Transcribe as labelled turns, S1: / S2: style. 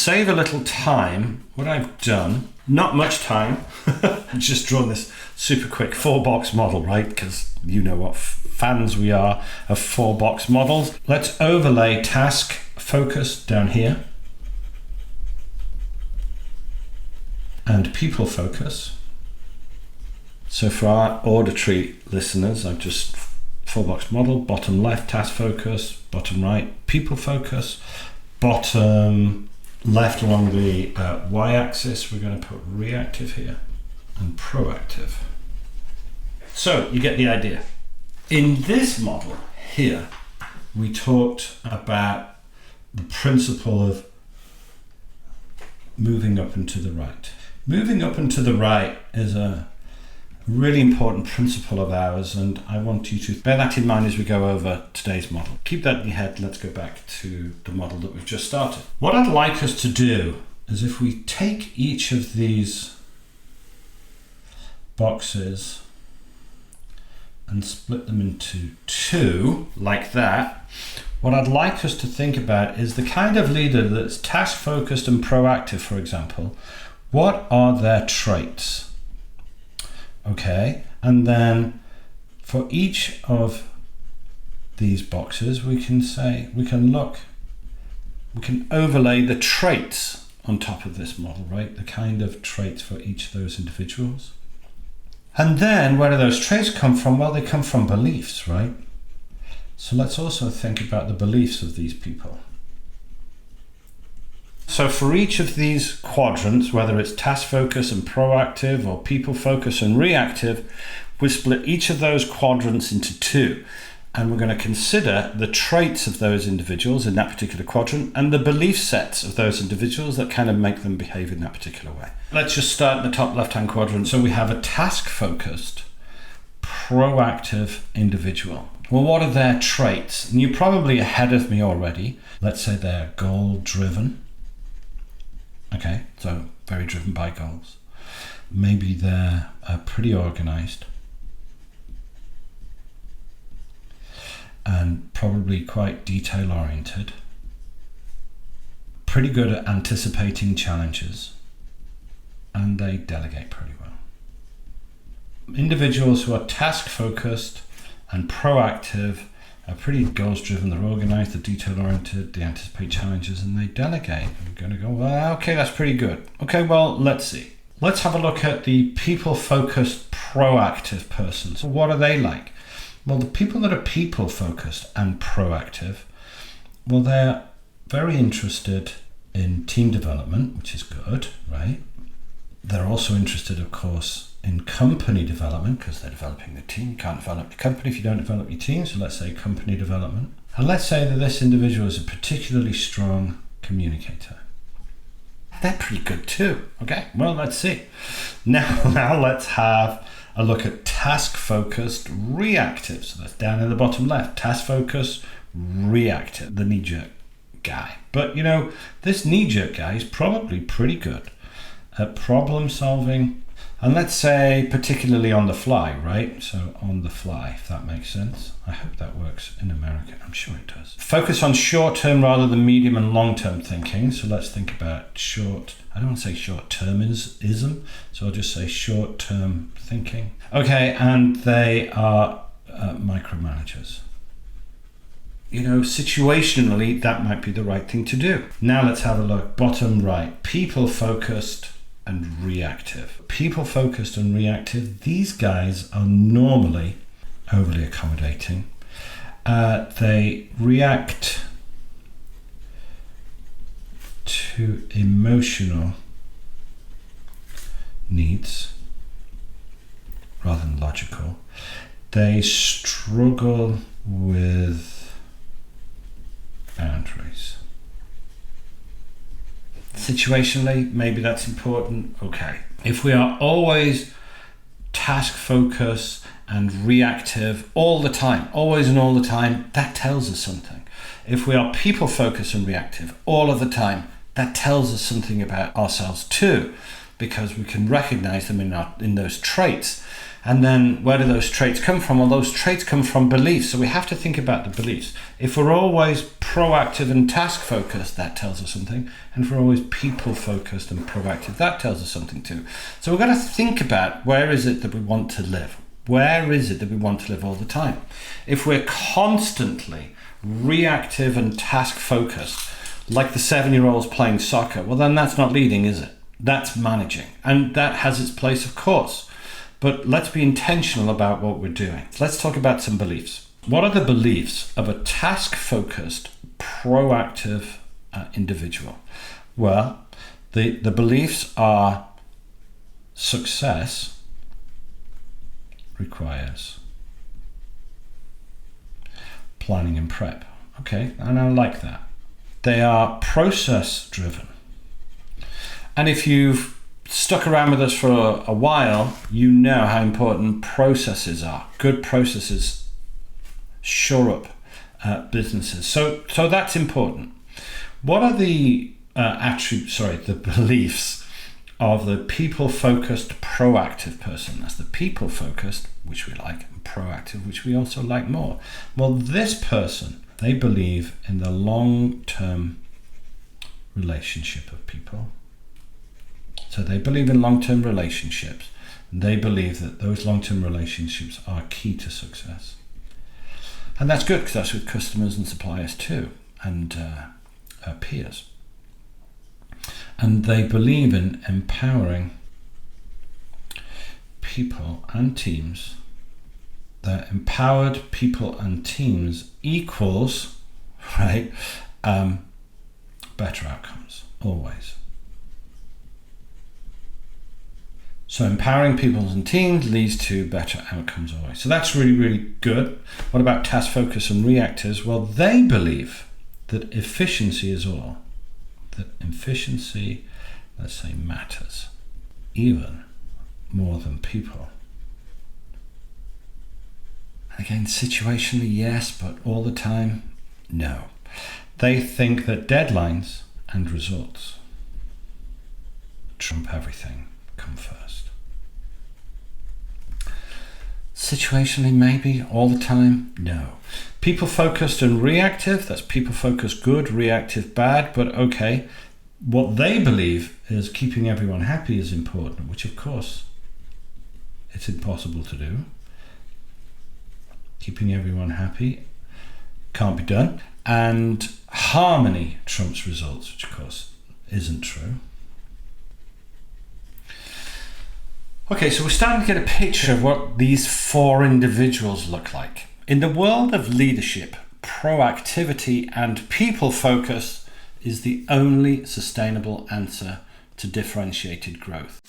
S1: save a little time, what I've done, not much time, I've just drawn this super quick 4-box model, right? Because you know what fans we are of 4-box models. Let's overlay task focus down here and people focus. So for our auditory listeners, I've just 4-box model, bottom left task focus, bottom right people focus, bottom left along the y-axis we're going to put reactive here and proactive. So you get the idea. In this model here, we talked about the principle of moving up and to the right. Moving up and to the right is a really important principle of ours, and I want you to bear that in mind as we go over today's model. Keep that in your head. Let's go back to the model that we've just started. What I'd like us to do is, if we take each of these boxes and split them into 2 like that, what I'd like us to think about is the kind of leader that's task focused and proactive, for example. What are their traits? Okay, and then for each of these boxes, we can overlay the traits on top of this model, right? The kind of traits for each of those individuals. And then where do those traits come from? Well, they come from beliefs, right? So let's also think about the beliefs of these people. So for each of these quadrants, whether it's task focus and proactive or people focus and reactive, we split each of those quadrants into 2. And we're going to consider the traits of those individuals in that particular quadrant and the belief sets of those individuals that kind of make them behave in that particular way. Let's just start in the top left-hand quadrant. So we have a task-focused, proactive individual. Well, what are their traits? And you're probably ahead of me already. Let's say they're goal-driven. Okay, so very driven by goals. Maybe they're pretty organized and probably quite detail oriented. Pretty good at anticipating challenges, and they delegate pretty well. Individuals who are task focused and proactive are pretty goals driven, they're organized, they're detail oriented, they anticipate challenges, and they delegate. I'm going to go, well, okay, that's pretty good. Okay, well, let's see. Let's have a look at the people focused proactive person. So what are they like? Well, the people that are people focused and proactive, well, they're very interested in team development, which is good, right? They're also interested, of course, in company development because they're developing the team. You can't develop your company if you don't develop your team. So let's say company development. And let's say that this individual is a particularly strong communicator. They're pretty good too. Okay, well, let's see. Now let's have a look at task-focused reactive. So that's down in the bottom left. Task-focused reactive, the knee-jerk guy. But this knee-jerk guy is probably pretty good at problem solving. And let's say particularly on the fly, right? So on the fly, if that makes sense. I hope that works in America. I'm sure it does. Focus on short-term rather than medium and long-term thinking. So let's think about I don't want to say short-termism, so I'll just say short-term thinking. Okay, and they are micromanagers. Situationally, that might be the right thing to do. Now let's have a look. Bottom right, people-focused and reactive. People focused and reactive, these guys are normally overly accommodating. They react to emotional needs rather than logical. They struggle with boundaries. Situationally, maybe that's important. Okay. If we are always task focused and reactive all the time, always and all the time, that tells us something. If we are people focused and reactive all of the time, that tells us something about ourselves too, because we can recognize them in those traits. And then where do those traits come from? Well, those traits come from beliefs. So we have to think about the beliefs. If we're always proactive and task focused, that tells us something. And if we're always people focused and proactive, that tells us something too. So we're going to think about, where is it that we want to live? Where is it that we want to live all the time? If we're constantly reactive and task focused, like the 7-year-olds playing soccer, well, then that's not leading, is it? That's managing. And that has its place, of course. But let's be intentional about what we're doing. Let's talk about some beliefs. What are the beliefs of a task-focused, proactive individual? Well, the beliefs are: success requires planning and prep. Okay, and I like that. They are process-driven. And if you've stuck around with us for a while, you know how important processes are. Good processes shore up businesses. So that's important. What are the the beliefs of the people-focused, proactive person? That's the people-focused, which we like, and proactive, which we also like more. Well, this person, they believe in the long-term relationship of people. So they believe in long-term relationships. They believe that those long-term relationships are key to success. And that's good, because that's with customers and suppliers too, and peers. And they believe in empowering people and teams. That empowered people and teams equals, right, better outcomes, always. So empowering people and teams leads to better outcomes always. So that's really, really good. What about task focus and reactors? Well, they believe that efficiency is all. That efficiency, let's say, matters even more than people. And again, situationally, yes, but all the time, no. They think that deadlines and results trump everything, come first. Situationally, maybe. All the time, no. People focused and reactive, that's people focused good, reactive bad, but okay. What they believe is keeping everyone happy is important, which of course it's impossible to do. Keeping everyone happy can't be done. And harmony trumps results, which of course isn't true. Okay, so we're starting to get a picture of what these 4 individuals look like. In the world of leadership, proactivity and people focus is the only sustainable answer to differentiated growth.